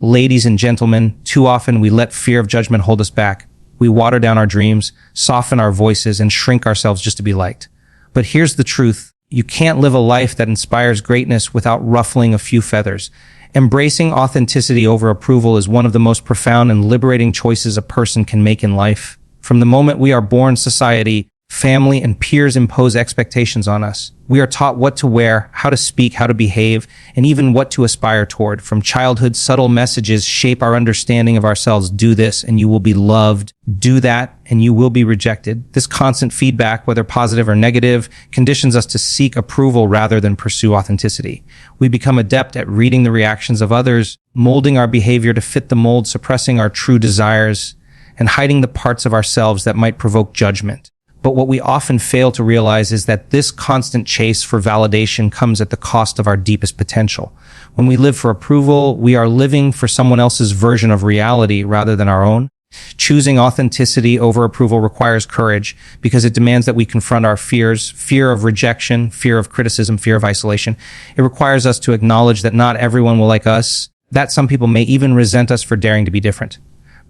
Ladies and gentlemen, too often we let fear of judgment hold us back. We water down our dreams, soften our voices, and shrink ourselves just to be liked. But here's the truth. You can't live a life that inspires greatness without ruffling a few feathers. Embracing authenticity over approval is one of the most profound and liberating choices a person can make in life. From the moment we are born, society, family, and peers impose expectations on us. We are taught what to wear, how to speak, how to behave, and even what to aspire toward. From childhood, subtle messages shape our understanding of ourselves. Do this and you will be loved. Do that and you will be rejected. This constant feedback, whether positive or negative, conditions us to seek approval rather than pursue authenticity. We become adept at reading the reactions of others, molding our behavior to fit the mold, suppressing our true desires, and hiding the parts of ourselves that might provoke judgment. But what we often fail to realize is that this constant chase for validation comes at the cost of our deepest potential. When we live for approval, we are living for someone else's version of reality rather than our own. Choosing authenticity over approval requires courage because it demands that we confront our fears, fear of rejection, fear of criticism, fear of isolation. It requires us to acknowledge that not everyone will like us, that some people may even resent us for daring to be different.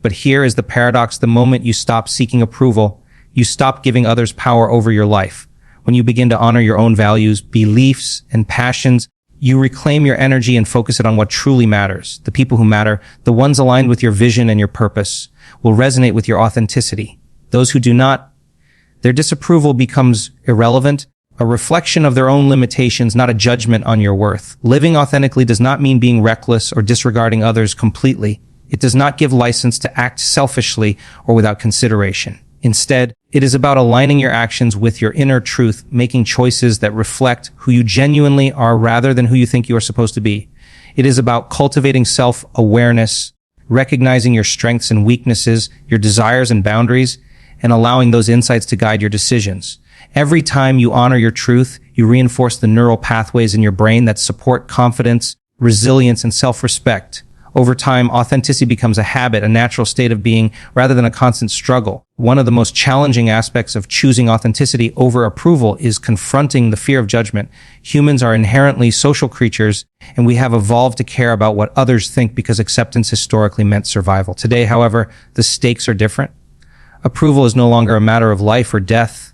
But here is the paradox. The moment you stop seeking approval, you stop giving others power over your life. When you begin to honor your own values, beliefs, and passions, you reclaim your energy and focus it on what truly matters. The people who matter, the ones aligned with your vision and your purpose, will resonate with your authenticity. Those who do not, their disapproval becomes irrelevant, a reflection of their own limitations, not a judgment on your worth. Living authentically does not mean being reckless or disregarding others completely. It does not give license to act selfishly or without consideration. Instead, it is about aligning your actions with your inner truth, making choices that reflect who you genuinely are rather than who you think you are supposed to be. It is about cultivating self-awareness, recognizing your strengths and weaknesses, your desires and boundaries, and allowing those insights to guide your decisions. Every time you honor your truth, you reinforce the neural pathways in your brain that support confidence, resilience, and self-respect. Over time, authenticity becomes a habit, a natural state of being, rather than a constant struggle. One of the most challenging aspects of choosing authenticity over approval is confronting the fear of judgment. Humans are inherently social creatures, and we have evolved to care about what others think because acceptance historically meant survival. Today, however, the stakes are different. Approval is no longer a matter of life or death.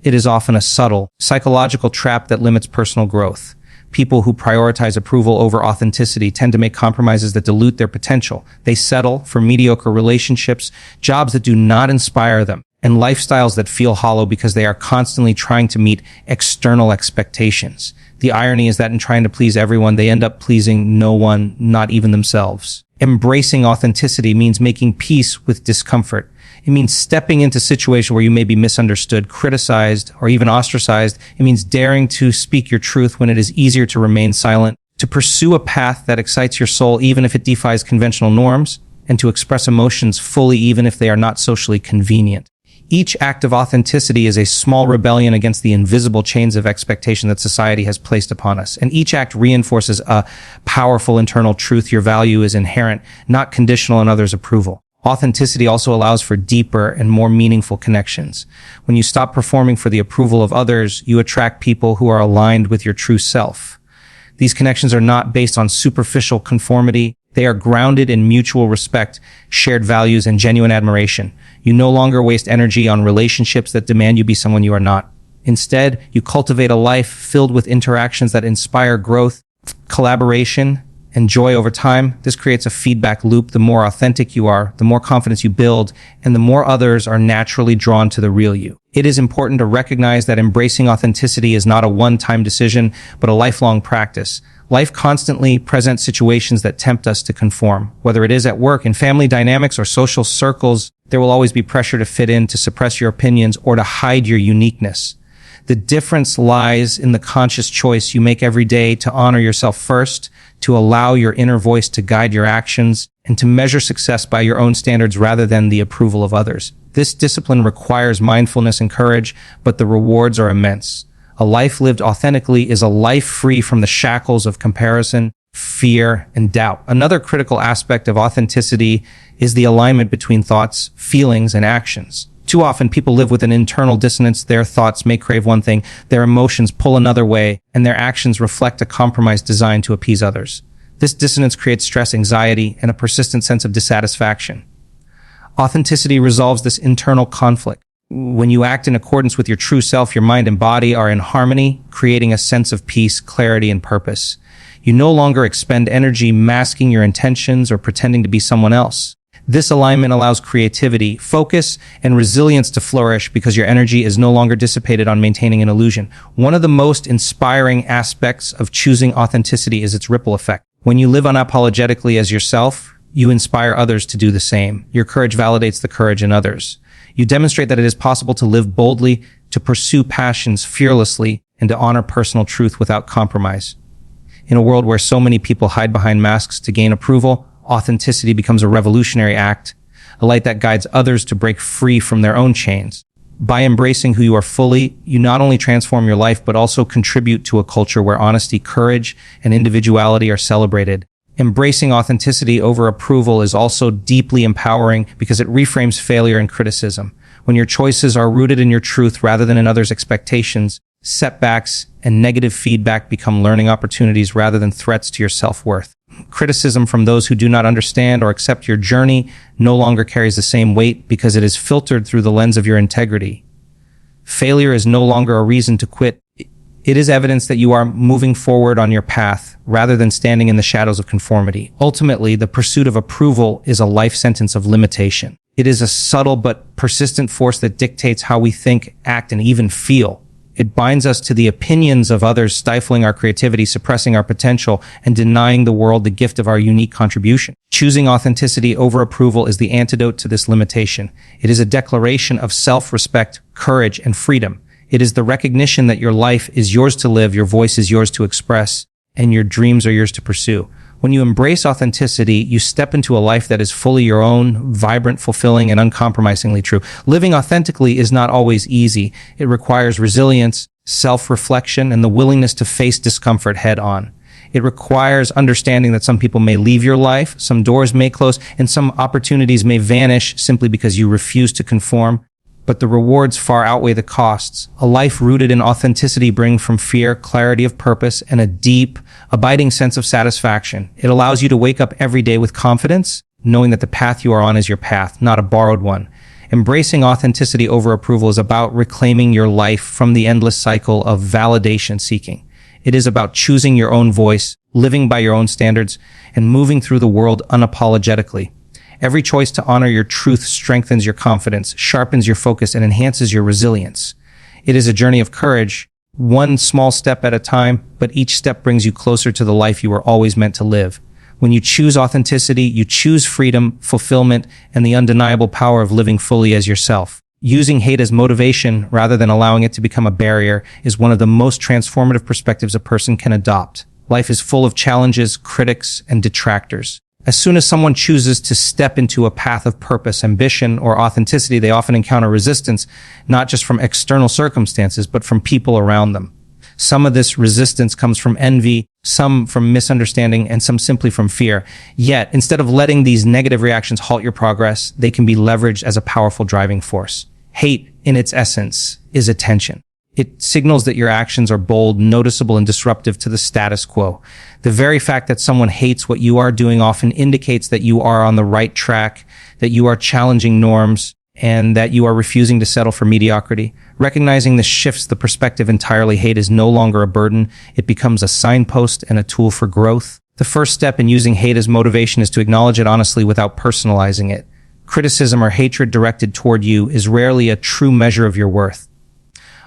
It is often a subtle, psychological trap that limits personal growth. People who prioritize approval over authenticity tend to make compromises that dilute their potential. They settle for mediocre relationships, jobs that do not inspire them, and lifestyles that feel hollow because they are constantly trying to meet external expectations. The irony is that in trying to please everyone, they end up pleasing no one, not even themselves. Embracing authenticity means making peace with discomfort. It means stepping into situations where you may be misunderstood, criticized, or even ostracized. It means daring to speak your truth when it is easier to remain silent, to pursue a path that excites your soul even if it defies conventional norms, and to express emotions fully even if they are not socially convenient. Each act of authenticity is a small rebellion against the invisible chains of expectation that society has placed upon us, and each act reinforces a powerful internal truth. Your value is inherent, not conditional on others' approval. Authenticity also allows for deeper and more meaningful connections. When you stop performing for the approval of others, you attract people who are aligned with your true self. These connections are not based on superficial conformity. They are grounded in mutual respect, shared values, and genuine admiration. You no longer waste energy on relationships that demand you be someone you are not. Instead, you cultivate a life filled with interactions that inspire growth, collaboration, and joy over time. This creates a feedback loop. The more authentic you are, the more confidence you build, and the more others are naturally drawn to the real you. It is important to recognize that embracing authenticity is not a one-time decision, but a lifelong practice. Life constantly presents situations that tempt us to conform. Whether it is at work, in family dynamics, or social circles, there will always be pressure to fit in, to suppress your opinions, or to hide your uniqueness. The difference lies in the conscious choice you make every day to honor yourself first, to allow your inner voice to guide your actions, and to measure success by your own standards rather than the approval of others. This discipline requires mindfulness and courage, but the rewards are immense. A life lived authentically is a life free from the shackles of comparison, fear, and doubt. Another critical aspect of authenticity is the alignment between thoughts, feelings, and actions. Too often, people live with an internal dissonance. Their thoughts may crave one thing, their emotions pull another way, and their actions reflect a compromise designed to appease others. This dissonance creates stress, anxiety, and a persistent sense of dissatisfaction. Authenticity resolves this internal conflict. When you act in accordance with your true self, your mind and body are in harmony, creating a sense of peace, clarity, and purpose. You no longer expend energy masking your intentions or pretending to be someone else. This alignment allows creativity, focus, and resilience to flourish because your energy is no longer dissipated on maintaining an illusion. One of the most inspiring aspects of choosing authenticity is its ripple effect. When you live unapologetically as yourself, you inspire others to do the same. Your courage validates the courage in others. You demonstrate that it is possible to live boldly, to pursue passions fearlessly, and to honor personal truth without compromise. In a world where so many people hide behind masks to gain approval, authenticity becomes a revolutionary act, a light that guides others to break free from their own chains. By embracing who you are fully, you not only transform your life, but also contribute to a culture where honesty, courage, and individuality are celebrated. Embracing authenticity over approval is also deeply empowering because it reframes failure and criticism. When your choices are rooted in your truth rather than in others' expectations, setbacks and negative feedback become learning opportunities rather than threats to your self-worth. Criticism from those who do not understand or accept your journey no longer carries the same weight because it is filtered through the lens of your integrity. Failure is no longer a reason to quit. It is evidence that you are moving forward on your path rather than standing in the shadows of conformity. Ultimately, the pursuit of approval is a life sentence of limitation. It is a subtle but persistent force that dictates how we think, act, and even feel. It binds us to the opinions of others, stifling our creativity, suppressing our potential, and denying the world the gift of our unique contribution. Choosing authenticity over approval is the antidote to this limitation. It is a declaration of self-respect, courage, and freedom. It is the recognition that your life is yours to live, your voice is yours to express, and your dreams are yours to pursue. When you embrace authenticity, you step into a life that is fully your own, vibrant, fulfilling, and uncompromisingly true. Living authentically is not always easy. It requires resilience, self-reflection, and the willingness to face discomfort head on. It requires understanding that some people may leave your life, some doors may close, and some opportunities may vanish simply because you refuse to conform. But the rewards far outweigh the costs. A life rooted in authenticity brings from fear, clarity of purpose, and a deep, abiding sense of satisfaction. It allows you to wake up every day with confidence, knowing that the path you are on is your path, not a borrowed one. Embracing authenticity over approval is about reclaiming your life from the endless cycle of validation seeking. It is about choosing your own voice, living by your own standards, and moving through the world unapologetically. Every choice to honor your truth strengthens your confidence, sharpens your focus, and enhances your resilience. It is a journey of courage, one small step at a time, but each step brings you closer to the life you were always meant to live. When you choose authenticity, you choose freedom, fulfillment, and the undeniable power of living fully as yourself. Using hate as motivation rather than allowing it to become a barrier is one of the most transformative perspectives a person can adopt. Life is full of challenges, critics, and detractors. As soon as someone chooses to step into a path of purpose, ambition, or authenticity, they often encounter resistance, not just from external circumstances, but from people around them. Some of this resistance comes from envy, some from misunderstanding, and some simply from fear. Yet, instead of letting these negative reactions halt your progress, they can be leveraged as a powerful driving force. Hate, in its essence, is attention. It signals that your actions are bold, noticeable, and disruptive to the status quo. The very fact that someone hates what you are doing often indicates that you are on the right track, that you are challenging norms, and that you are refusing to settle for mediocrity. Recognizing this shifts the perspective entirely. Hate is no longer a burden. It becomes a signpost and a tool for growth. The first step in using hate as motivation is to acknowledge it honestly without personalizing it. Criticism or hatred directed toward you is rarely a true measure of your worth.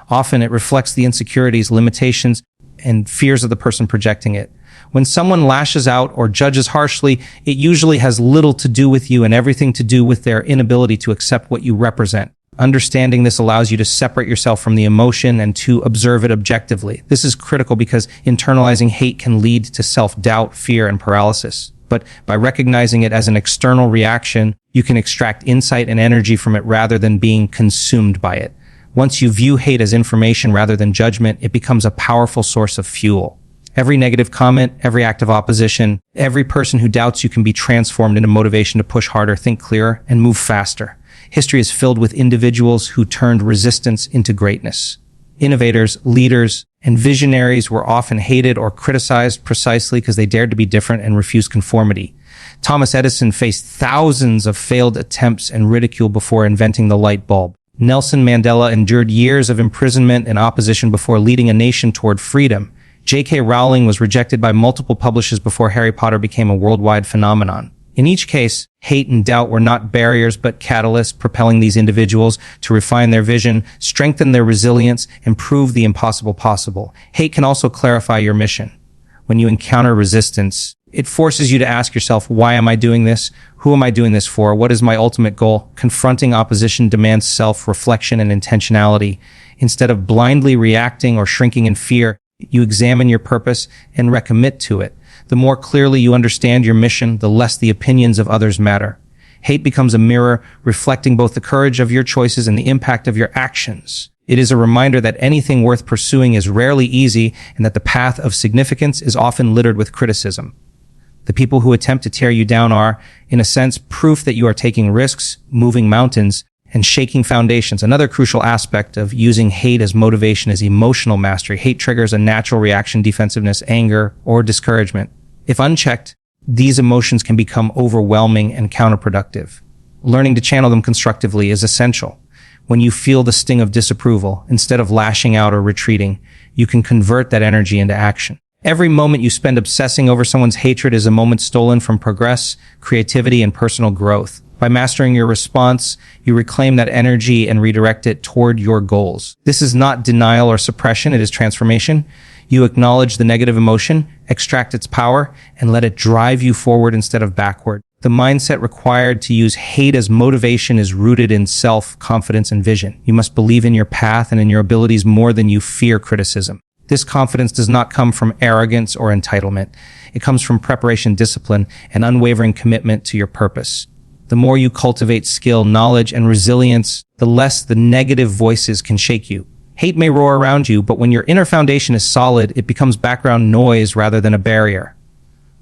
Often it reflects the insecurities, limitations, and fears of the person projecting it. When someone lashes out or judges harshly, it usually has little to do with you and everything to do with their inability to accept what you represent. Understanding this allows you to separate yourself from the emotion and to observe it objectively. This is critical because internalizing hate can lead to self-doubt, fear, and paralysis. But by recognizing it as an external reaction, you can extract insight and energy from it rather than being consumed by it. Once you view hate as information rather than judgment, it becomes a powerful source of fuel. Every negative comment, every act of opposition, every person who doubts you can be transformed into motivation to push harder, think clearer, and move faster. History is filled with individuals who turned resistance into greatness. Innovators, leaders, and visionaries were often hated or criticized precisely because they dared to be different and refused conformity. Thomas Edison faced thousands of failed attempts and ridicule before inventing the light bulb. Nelson Mandela endured years of imprisonment and opposition before leading a nation toward freedom. J.K. Rowling was rejected by multiple publishers before Harry Potter became a worldwide phenomenon. In each case, hate and doubt were not barriers but catalysts, propelling these individuals to refine their vision, strengthen their resilience, and prove the impossible possible. Hate can also clarify your mission. When you encounter resistance, it forces you to ask yourself, why am I doing this? Who am I doing this for? What is my ultimate goal? Confronting opposition demands self-reflection and intentionality. Instead of blindly reacting or shrinking in fear, you examine your purpose and recommit to it. The more clearly you understand your mission, the less the opinions of others matter. Hate becomes a mirror, reflecting both the courage of your choices and the impact of your actions. It is a reminder that anything worth pursuing is rarely easy and that the path of significance is often littered with criticism. The people who attempt to tear you down are, in a sense, proof that you are taking risks, moving mountains, and shaking foundations. Another crucial aspect of using hate as motivation is emotional mastery. Hate triggers a natural reaction, defensiveness, anger, or discouragement. If unchecked, these emotions can become overwhelming and counterproductive. Learning to channel them constructively is essential. When you feel the sting of disapproval, instead of lashing out or retreating, you can convert that energy into action. Every moment you spend obsessing over someone's hatred is a moment stolen from progress, creativity, and personal growth. By mastering your response, you reclaim that energy and redirect it toward your goals. This is not denial or suppression, it is transformation. You acknowledge the negative emotion, extract its power, and let it drive you forward instead of backward. The mindset required to use hate as motivation is rooted in self-confidence and vision. You must believe in your path and in your abilities more than you fear criticism. This confidence does not come from arrogance or entitlement. It comes from preparation, discipline, and unwavering commitment to your purpose. The more you cultivate skill, knowledge, and resilience, the less the negative voices can shake you. Hate may roar around you, but when your inner foundation is solid, it becomes background noise rather than a barrier.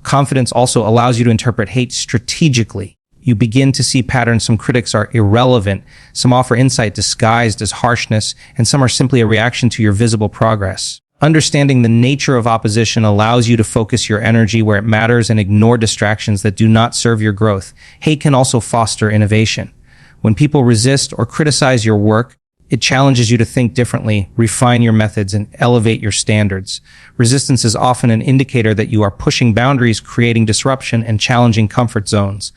Confidence also allows you to interpret hate strategically. You begin to see patterns. Some critics are irrelevant, some offer insight disguised as harshness, and some are simply a reaction to your visible progress. Understanding the nature of opposition allows you to focus your energy where it matters and ignore distractions that do not serve your growth. Hate can also foster innovation. When people resist or criticize your work, it challenges you to think differently, refine your methods, and elevate your standards. Resistance is often an indicator that you are pushing boundaries, creating disruption, and challenging comfort zones.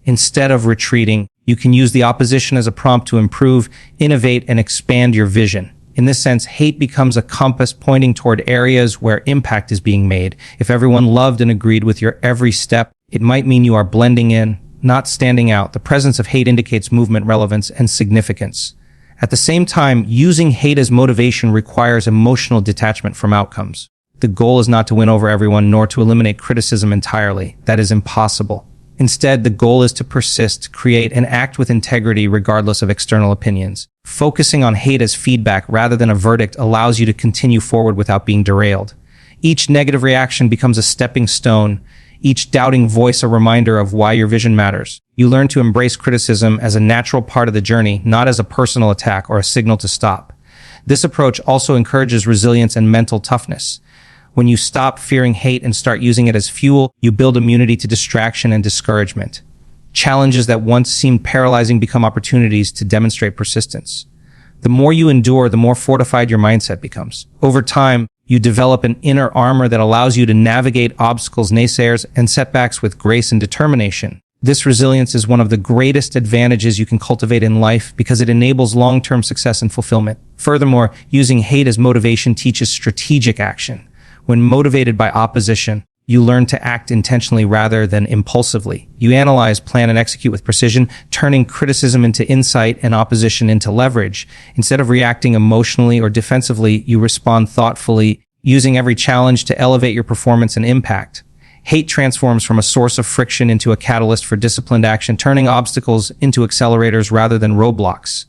Instead of retreating, you can use the opposition as a prompt to improve, innovate, and expand your vision. In this sense, hate becomes a compass pointing toward areas where impact is being made. If everyone loved and agreed with your every step, it might mean you are blending in, not standing out. The presence of hate indicates movement, relevance, and significance. At the same time, using hate as motivation requires emotional detachment from outcomes. The goal is not to win over everyone, nor to eliminate criticism entirely. That is impossible. Instead, the goal is to persist, create, and act with integrity regardless of external opinions. Focusing on hate as feedback rather than a verdict allows you to continue forward without being derailed. Each negative reaction becomes a stepping stone, each doubting voice a reminder of why your vision matters. You learn to embrace criticism as a natural part of the journey, not as a personal attack or a signal to stop. This approach also encourages resilience and mental toughness. When you stop fearing hate and start using it as fuel, you build immunity to distraction and discouragement. Challenges that once seemed paralyzing become opportunities to demonstrate persistence. The more you endure, the more fortified your mindset becomes. Over time, you develop an inner armor that allows you to navigate obstacles, naysayers, and setbacks with grace and determination. This resilience is one of the greatest advantages you can cultivate in life because it enables long-term success and fulfillment. Furthermore, using hate as motivation teaches strategic action. When motivated by opposition, you learn to act intentionally rather than impulsively. You analyze, plan, and execute with precision, turning criticism into insight and opposition into leverage. Instead of reacting emotionally or defensively, you respond thoughtfully, using every challenge to elevate your performance and impact. Hate transforms from a source of friction into a catalyst for disciplined action, turning obstacles into accelerators rather than roadblocks.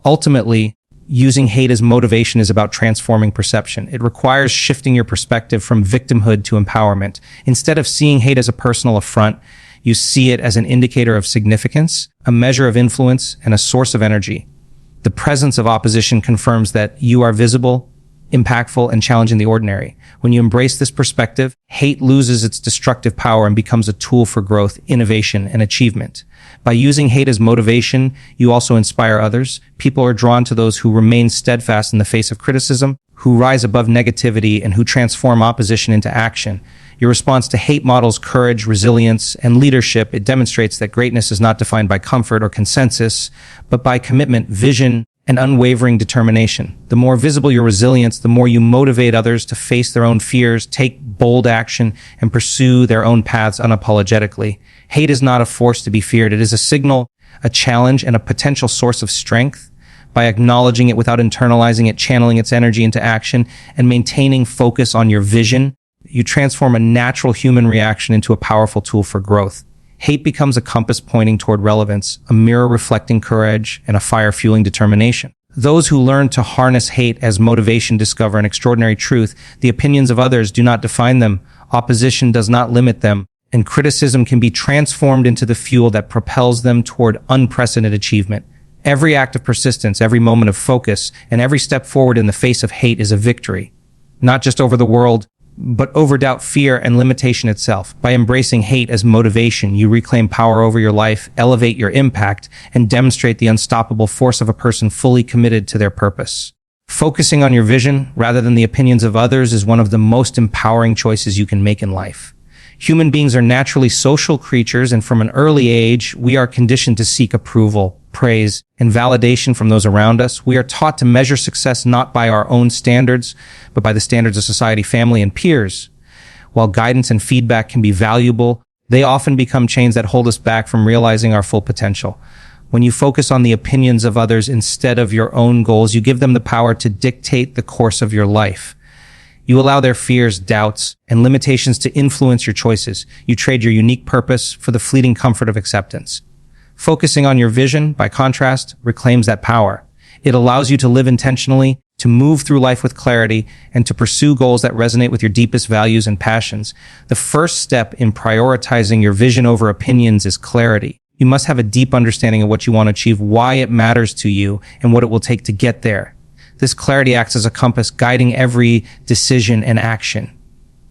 Ultimately, using hate as motivation is about transforming perception. It requires shifting your perspective from victimhood to empowerment. Instead of seeing hate as a personal affront, you see it as an indicator of significance, a measure of influence, and a source of energy. The presence of opposition confirms that you are visible, impactful, and challenging the ordinary. When you embrace this perspective, hate loses its destructive power and becomes a tool for growth, innovation, and achievement. By using hate as motivation, you also inspire others. People are drawn to those who remain steadfast in the face of criticism, who rise above negativity, and who transform opposition into action. Your response to hate models courage, resilience, and leadership. It demonstrates that greatness is not defined by comfort or consensus, but by commitment, vision, and unwavering determination. The more visible your resilience, the more you motivate others to face their own fears, take bold action, and pursue their own paths unapologetically. Hate is not a force to be feared. It is a signal, a challenge, and a potential source of strength. By acknowledging it without internalizing it, channeling its energy into action, and maintaining focus on your vision, you transform a natural human reaction into a powerful tool for growth. Hate becomes a compass pointing toward relevance, a mirror reflecting courage, and a fire fueling determination. Those who learn to harness hate as motivation discover an extraordinary truth. The opinions of others do not define them, opposition does not limit them, and criticism can be transformed into the fuel that propels them toward unprecedented achievement. Every act of persistence, every moment of focus, and every step forward in the face of hate is a victory, not just over the world, but over doubt, fear, and limitation itself. By embracing hate as motivation, you reclaim power over your life, elevate your impact, and demonstrate the unstoppable force of a person fully committed to their purpose. Focusing on your vision rather than the opinions of others is one of the most empowering choices you can make in life. Human beings are naturally social creatures, and from an early age, we are conditioned to seek approval, praise, and validation from those around us. We are taught to measure success not by our own standards, but by the standards of society, family, and peers. While guidance and feedback can be valuable, they often become chains that hold us back from realizing our full potential. When you focus on the opinions of others instead of your own goals, you give them the power to dictate the course of your life. You allow their fears, doubts, and limitations to influence your choices. You trade your unique purpose for the fleeting comfort of acceptance. Focusing on your vision, by contrast, reclaims that power. It allows you to live intentionally, to move through life with clarity, and to pursue goals that resonate with your deepest values and passions. The first step in prioritizing your vision over opinions is clarity. You must have a deep understanding of what you want to achieve, why it matters to you, and what it will take to get there. This clarity acts as a compass guiding every decision and action.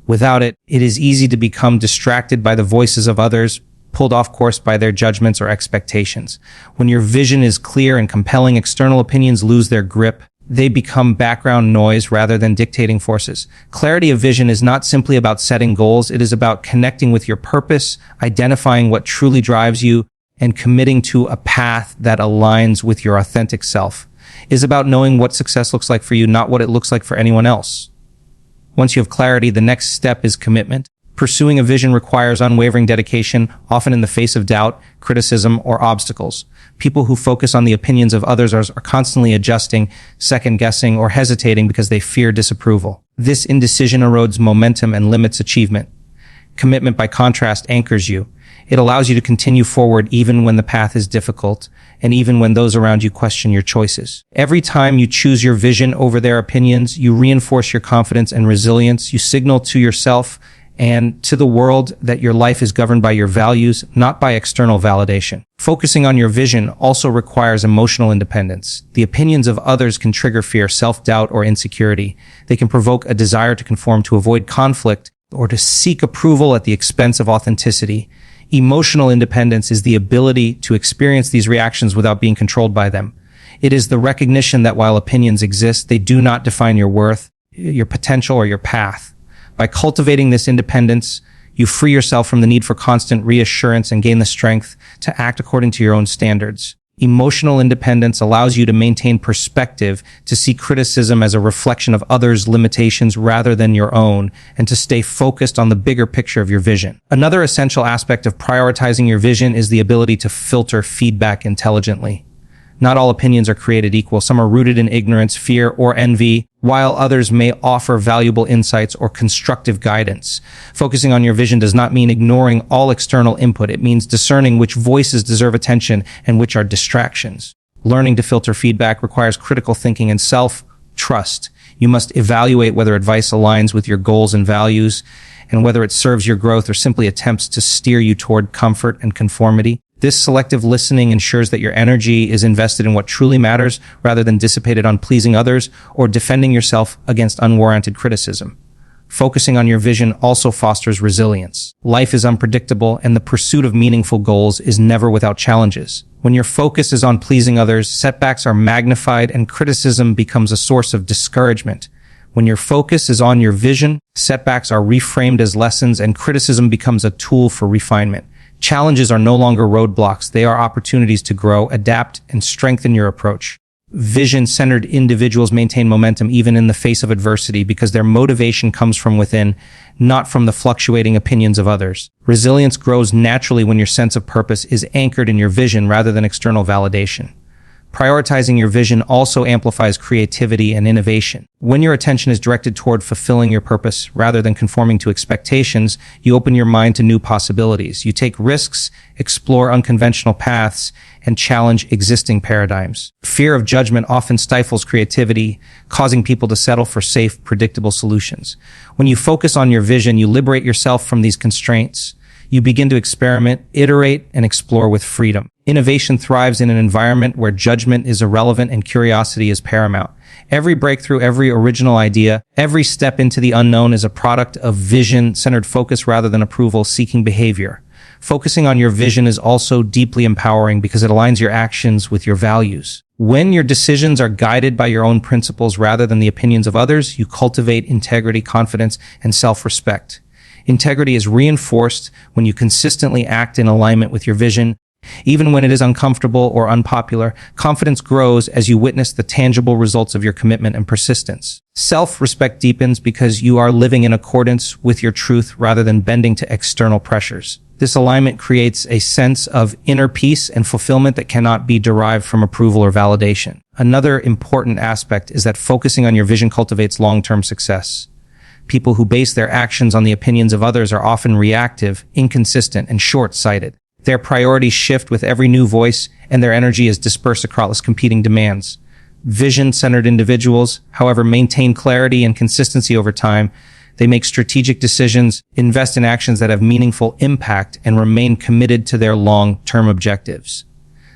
Without it, it is easy to become distracted by the voices of others, pulled off course by their judgments or expectations. When your vision is clear and compelling, external opinions lose their grip. They become background noise rather than dictating forces. Clarity of vision is not simply about setting goals. It is about connecting with your purpose, identifying what truly drives you, and committing to a path that aligns with your authentic self. It is about knowing what success looks like for you, not what it looks like for anyone else. Once you have clarity, the next step is commitment. Pursuing a vision requires unwavering dedication, often in the face of doubt, criticism, or obstacles. People who focus on the opinions of others are constantly adjusting, second-guessing, or hesitating because they fear disapproval. This indecision erodes momentum and limits achievement. Commitment, by contrast, anchors you. It allows you to continue forward even when the path is difficult, and even when those around you question your choices. Every time you choose your vision over their opinions, you reinforce your confidence and resilience. You signal to yourself and to the world that your life is governed by your values, not by external validation. Focusing on your vision also requires emotional independence. The opinions of others can trigger fear, self-doubt, or insecurity. They can provoke a desire to conform, to avoid conflict, or to seek approval at the expense of authenticity. Emotional independence is the ability to experience these reactions without being controlled by them. It is the recognition that while opinions exist, they do not define your worth, your potential, or your path. By cultivating this independence, you free yourself from the need for constant reassurance and gain the strength to act according to your own standards. Emotional independence allows you to maintain perspective, to see criticism as a reflection of others' limitations rather than your own, and to stay focused on the bigger picture of your vision. Another essential aspect of prioritizing your vision is the ability to filter feedback intelligently. Not all opinions are created equal. Some are rooted in ignorance, fear, or envy, while others may offer valuable insights or constructive guidance. Focusing on your vision does not mean ignoring all external input. It means discerning which voices deserve attention and which are distractions. Learning to filter feedback requires critical thinking and self-trust. You must evaluate whether advice aligns with your goals and values, and whether it serves your growth or simply attempts to steer you toward comfort and conformity. This selective listening ensures that your energy is invested in what truly matters rather than dissipated on pleasing others or defending yourself against unwarranted criticism. Focusing on your vision also fosters resilience. Life is unpredictable, and the pursuit of meaningful goals is never without challenges. When your focus is on pleasing others, setbacks are magnified and criticism becomes a source of discouragement. When your focus is on your vision, setbacks are reframed as lessons and criticism becomes a tool for refinement. Challenges are no longer roadblocks. They are opportunities to grow, adapt, and strengthen your approach. Vision-centered individuals maintain momentum even in the face of adversity because their motivation comes from within, not from the fluctuating opinions of others. Resilience grows naturally when your sense of purpose is anchored in your vision rather than external validation. Prioritizing your vision also amplifies creativity and innovation. When your attention is directed toward fulfilling your purpose rather than conforming to expectations, you open your mind to new possibilities. You take risks, explore unconventional paths, and challenge existing paradigms. Fear of judgment often stifles creativity, causing people to settle for safe, predictable solutions. When you focus on your vision, you liberate yourself from these constraints. You begin to experiment, iterate, and explore with freedom. Innovation thrives in an environment where judgment is irrelevant and curiosity is paramount. Every breakthrough, every original idea, every step into the unknown is a product of vision-centered focus rather than approval-seeking behavior. Focusing on your vision is also deeply empowering because it aligns your actions with your values. When your decisions are guided by your own principles rather than the opinions of others, you cultivate integrity, confidence, and self-respect. Integrity is reinforced when you consistently act in alignment with your vision. Even when it is uncomfortable or unpopular, confidence grows as you witness the tangible results of your commitment and persistence. Self-respect deepens because you are living in accordance with your truth rather than bending to external pressures. This alignment creates a sense of inner peace and fulfillment that cannot be derived from approval or validation. Another important aspect is that focusing on your vision cultivates long-term success. People who base their actions on the opinions of others are often reactive, inconsistent, and short-sighted. Their priorities shift with every new voice, and their energy is dispersed across competing demands. Vision-centered individuals, however, maintain clarity and consistency over time. They make strategic decisions, invest in actions that have meaningful impact, and remain committed to their long-term objectives.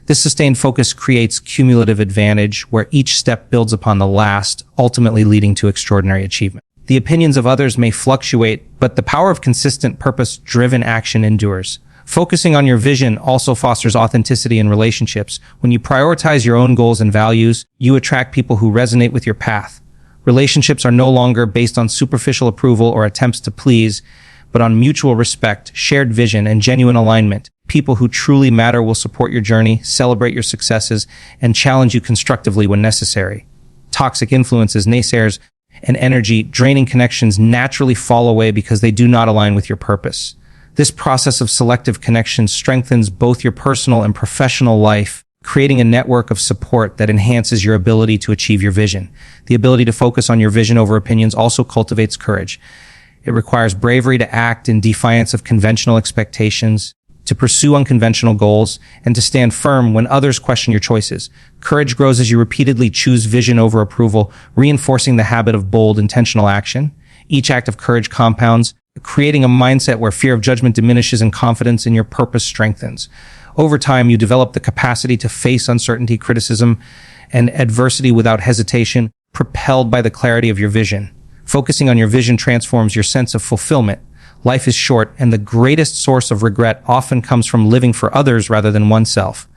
This sustained focus creates cumulative advantage, where each step builds upon the last, ultimately leading to extraordinary achievement. The opinions of others may fluctuate, but the power of consistent, purpose-driven action endures. Focusing on your vision also fosters authenticity in relationships. When you prioritize your own goals and values, you attract people who resonate with your path. Relationships are no longer based on superficial approval or attempts to please, but on mutual respect, shared vision, and genuine alignment. People who truly matter will support your journey, celebrate your successes, and challenge you constructively when necessary. Toxic influences, naysayers, and energy-draining connections naturally fall away because they do not align with your purpose. This process of selective connection strengthens both your personal and professional life, creating a network of support that enhances your ability to achieve your vision. The ability to focus on your vision over opinions also cultivates courage. It requires bravery to act in defiance of conventional expectations, to pursue unconventional goals, and to stand firm when others question your choices. Courage grows as you repeatedly choose vision over approval, reinforcing the habit of bold, intentional action. Each act of courage compounds, creating a mindset where fear of judgment diminishes and confidence in your purpose strengthens. Over time, you develop the capacity to face uncertainty, criticism, and adversity without hesitation, propelled by the clarity of your vision. Focusing on your vision transforms your sense of fulfillment. Life is short, and the greatest source of regret often comes from living for others rather than oneself.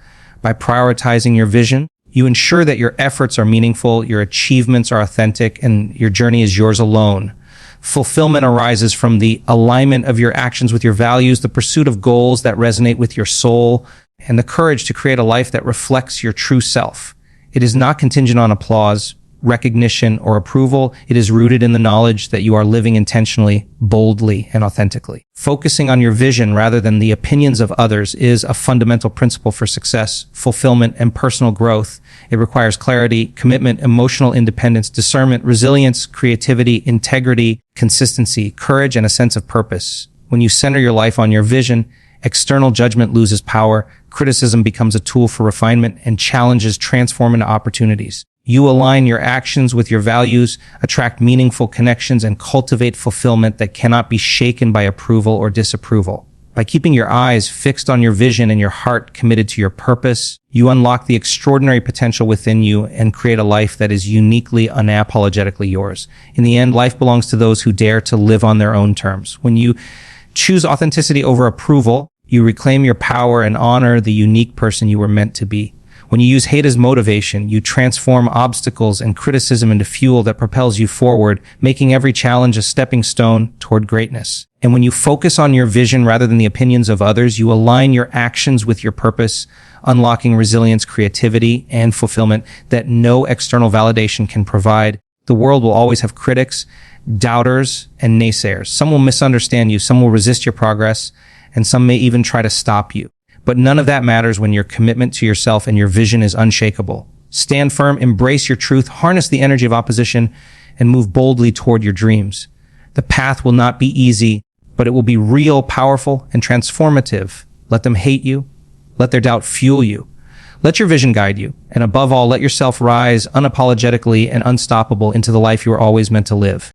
By prioritizing your vision, you ensure that your efforts are meaningful, your achievements are authentic, and your journey is yours alone. Fulfillment arises from the alignment of your actions with your values, the pursuit of goals that resonate with your soul, and the courage to create a life that reflects your true self. It is not contingent on applause, recognition, or approval. It is rooted in the knowledge that you are living intentionally, boldly, and authentically. Focusing on your vision rather than the opinions of others is a fundamental principle for success, fulfillment, and personal growth. It requires clarity, commitment, emotional independence, discernment, resilience, creativity, integrity, consistency, courage, and a sense of purpose. When you center your life on your vision, external judgment loses power, criticism becomes a tool for refinement, and challenges transform into opportunities. You align your actions with your values, attract meaningful connections, and cultivate fulfillment that cannot be shaken by approval or disapproval. By keeping your eyes fixed on your vision and your heart committed to your purpose, you unlock the extraordinary potential within you and create a life that is uniquely, unapologetically yours. In the end, life belongs to those who dare to live on their own terms. When you choose authenticity over approval, you reclaim your power and honor the unique person you were meant to be. When you use hate as motivation, you transform obstacles and criticism into fuel that propels you forward, making every challenge a stepping stone toward greatness. And when you focus on your vision rather than the opinions of others, you align your actions with your purpose, unlocking resilience, creativity, and fulfillment that no external validation can provide. The world will always have critics, doubters, and naysayers. Some will misunderstand you, some will resist your progress, and some may even try to stop you. But none of that matters when your commitment to yourself and your vision is unshakable. Stand firm, embrace your truth, harness the energy of opposition, and move boldly toward your dreams. The path will not be easy, but it will be real, powerful, and transformative. Let them hate you. Let their doubt fuel you. Let your vision guide you. And above all, let yourself rise unapologetically and unstoppable into the life you were always meant to live.